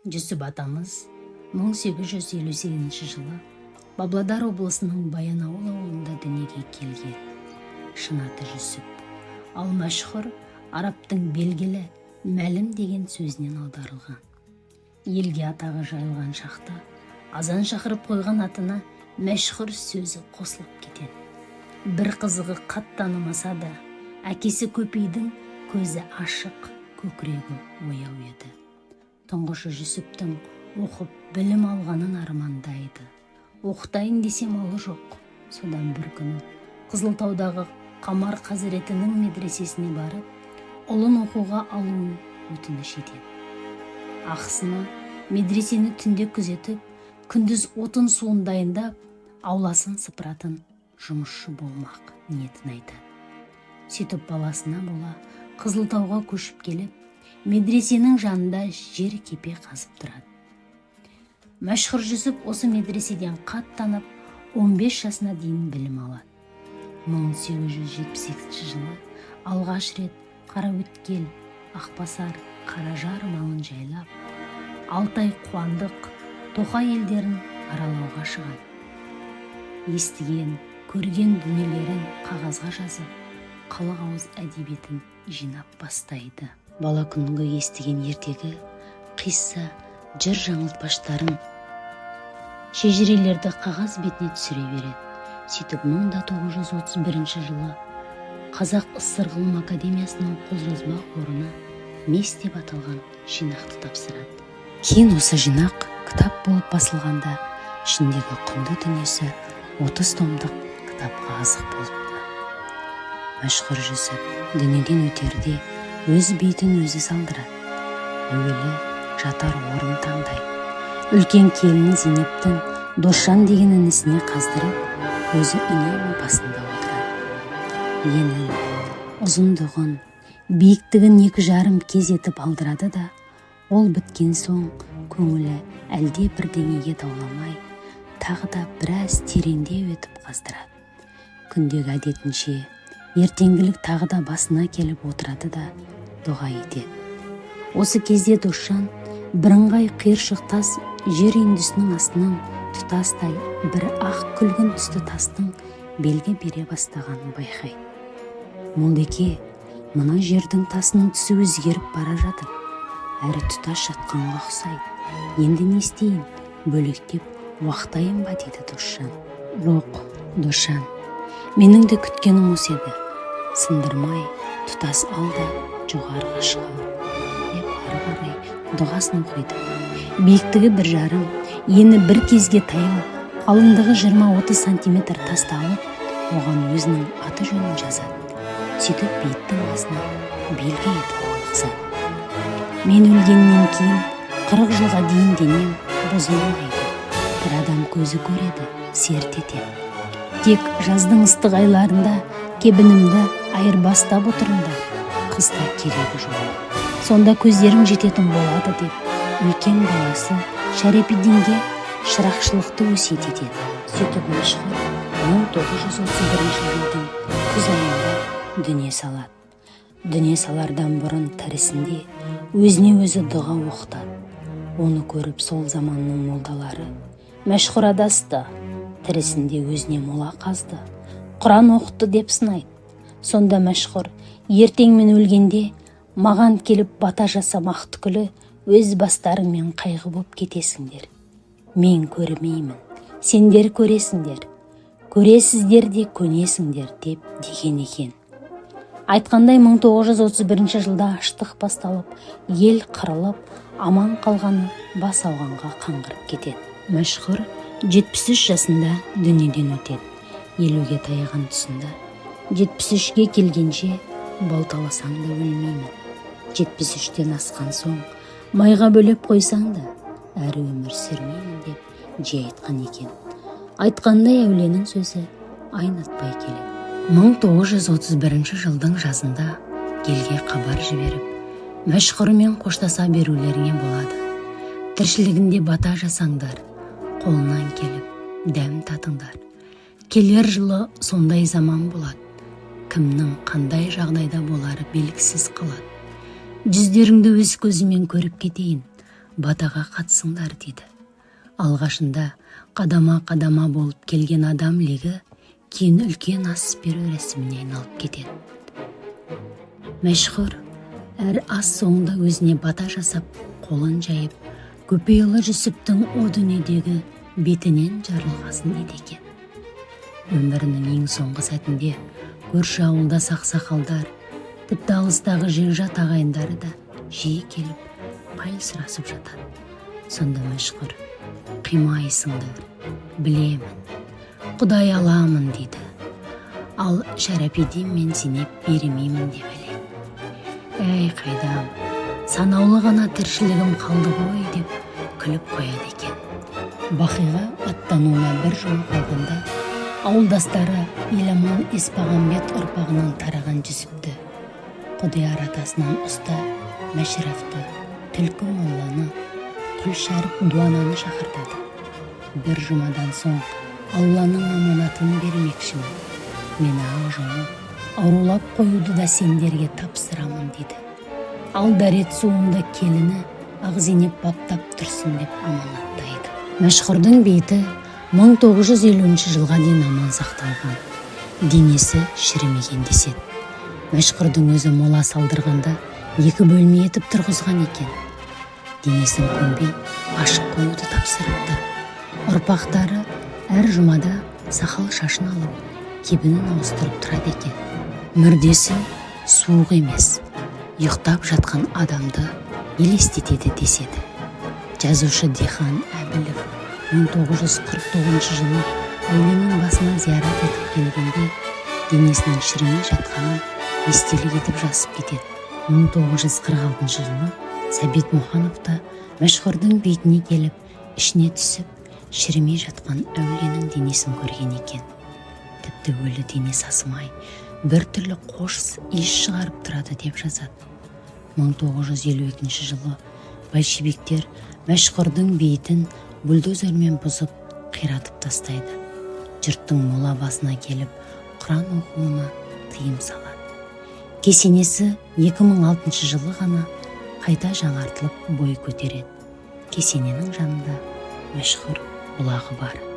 Жүсіп атамыз 1858 жылы Павлодар облысының Баянауыл ауылында дүниеге келген. Шын аты Жүсіп. Ал мәшһүр арабтың белгілі мәлім деген сөзінен аударылған. Елге атағы жайылған шақта азан шақырып қойған атына мәшһүр сөзі қосылып кетеді. Бір қызығы қат танымаса да, әкесі көпейдің көзі ашық, көкірегі ояу еді. Тұңғышы Жүсіптің оқып білім алғанын армандайды. Оқытайын десе малы жоқ. Содан бір күні Қызылтаудағы Қамар Қазіретінің медресесіне барып, ұлын оқуға алуын өтініш етеді. Ақысына медресені түнде күзетіп, күндіз отын суын дайындап, ауласын сыпыратын жұмысшы болмақ ниетін айтады. Сөйтіп баласына бола Қызылтауға көшіп келіп, медресенің жанында жер кепе қазып тұрады. Мәшһүр Жүсіп осы медреседен қат танып, 15 жасына дейін білім алады. 1878 жылы алғаш рет Қараөткел, Ақбасар, Қаражар маңын жайлап, Алтай, Қуандық, Тоқай елдерін аралауға шығады. Естіген, көрген дүниелерін қағазға жазып, халық ауыз әдебиетін жинап бастайды. Бала күнгі естіген ертегі, қисса, жыр жаңылтпаштарын, шежірелерді қағаз бетіне түсіре береді. Сөйтіп 1931 жылы Қазақ СССР ғылым академиясының қолжазба қорына «Мес» деп аталған жинақты тапсырады. Кейін осы жинақ кітап болып басылғанда, ішіндегі құнды дүниесі 30 томдық кітапқа азық болыпты. Мәшһүр Жүсіп дүниеден өтерде өз бетін өзі салдырады. Әуелі жатар орын таңдайды. Үлкен келіні Зейнептің Досжан деген інісіне қаздырып, өзі үнемі басында отырады. Енін, ұзындығын, биіктігін 2,5 кез етіп алдырады да, ол біткен соң көңілі әлде бірдеңеге дауламай, тағы да біраз тереңдеу етіп қаздырады. Күндегі әдетінше ертеңгілік тағы да басына келіп отырады да дұға етеді. Осы кезде Досжан бірыңғай қиыршық тас жер үйіндісінің астынан тұтастай бір ақ күлгін түсті тастың белгі бере бастағанын байқайды. Молдеке, мына жердің тасының түсі өзгеріп бара жатыр. Әрі тұтас жатқанға ұқсайды. Енді не істейін? Бөлектеп уақтайын ба дейді Досжан. Жоқ, Досжан, менің де күткенім осы еді. Сындырмай, тұтас ал да жоғарыға шыға деп ары қарай дұғасын оқиды. Биіктігі 1,5, ені бір кезге таяу, қалыңдығы 20-30 сантиметр тасты алып, оған өзінің аты жөнін жазады. Сөйтіп бейіттің басына белгі етіп қойғызады. Мен өлгеннен кейін 40 жылға дейін денем бұзылмайды. Бір адам көзі көреді, серт етеді. Тек жаздың ыстық айларында кебінімді айырбастап отырыңдар, қыста керегі жоқ. Сонда көздерің жететін болады деп, үлкен баласы Шәрепиддинге шырақшылықты өсиет етеді. Сөйтіп мәшһүр 1931 жылдың күз айында дүние салады. Дүние салардан бұрын тірісінде өзіне өзі дұға оқытады. Оны көріп сол заманның молдалары мәшһүр адасты, тірісінде өзіне мола қазды, Құран оқытты деп сынайды. Сонда мәшһүр ертең мен өлгенде маған келіп бата жасамақ түгілі өз бастарыңмен қайғы боп кетесіңдер. Мен көрмеймін, сендер көресіңдер. Көресіздер де көнесіңдер деп деген екен. Айтқандай 1931 жылда аштық басталып, ел қырылып, аман қалғаны бас ауғанға қаңғырып кетеді. Мәшһүр 73 жасында дүниеден өтеді. 50-ге таяған тұсында 73-ге келгенше балталасаң да өлмеймін. 73-тен асқан соң майға бөлеп қойсаң да әрі өмір сүрмеймін деп жиі айтқан екен. Айтқандай әулиенің сөзі айнытпай келеді. 1931 жылдың жазында елге хабар жіберіп, мәшһүрмен қоштаса берулеріңе болады. Тіршілігінде бата жасаңдар, қолынан келіп дәм татыңдар. Келер жылы сондай заман болады. Кімнің қандай жағдайда болары белгісіз қалады. Жүздеріңді өз көзімен көріп кетейін. батаға қатысыңдар дейді. Алғашында қадама болып келген адам легі кейін үлкен ас беру рәсіміне айналып кетеді. Мәшһүр әр ас соңында өзіне бата жасап, қолын жайып, көпейлі Жүсіптің о дүниедегі бетінен жарылғасын еді екен. Өмірінің ең соңғы сәтінде көрші ауылда сақсақалдар, тіпті алыстағы жекжат ағайындары да жиі келіп, пай сұрасып жатады. Сонда Мәшһүр: қимайсыңдар, білемін, Құдай аламын дейді. Ал Шәрәпеден мен Зейнеп беремеймін деп әлек. Әй қайдам, санаулы ғана тіршілігім қалды ғой деп күліп қояды екен. Бақиға аттануына бір жұма қалғанда, ауылдастары Еламан Еспағамбет ұрпағынан тараған Жүсіпті, Құдияр атасынан ұста Мәшрафты, Түлкі молланы, Құлшәріп дуананы шақыртады. Бір жұмадан соң Алланың аманатын бермекшімін. Мені ақ жолы аурулап қоюды да сендерге тапсырамын дейді. Ал дәрет суында келіні ақ Зейнеп баптап тұрсын деп аманаттайды. Мәшһүрдің бейіті 1950 жылға дейін аман сақталған. Денесі шірімеген деседі. Мәшһүрдің өзі мола салдырғанда 2 бөлме етіп тұрғызған екен. Денесін көнбей ашық қоюды тапсырыпты. Ұрпақтары әр жұмада сақал шашын алып, кебінін ауыстырып тұрады екен. Мүрдесі суық емес, ұйықтап жатқан адамды елестетеді деседі. Жазушы Дихан Әбілов 1949 жылы әуленің басына зиярат етіп келгенде денесінің шірімей жатқанын естелік етіп жазып кетеді. 1946 жылы Сәбит Мұхановта Мәшһүрдің бетіне келіп, ішіне түсіп, шірімей жатқан әуленің денесін көрген екен. Тіпті өлі дене сасымай, бір түрлі қош иіс шығарып тұрады деп жазады. 1952 жылы большевиктер Мәшһүрдің бейітін бульдозермен бұзып, қиратып тастайды. Жұрттың мола басына келіп, Құран оқуына тыйым салады. Кесенесі 2006 жылы ғана қайта жаңартылып бой көтереді. Кесененің жанында Мәшһүр бұлағы бар.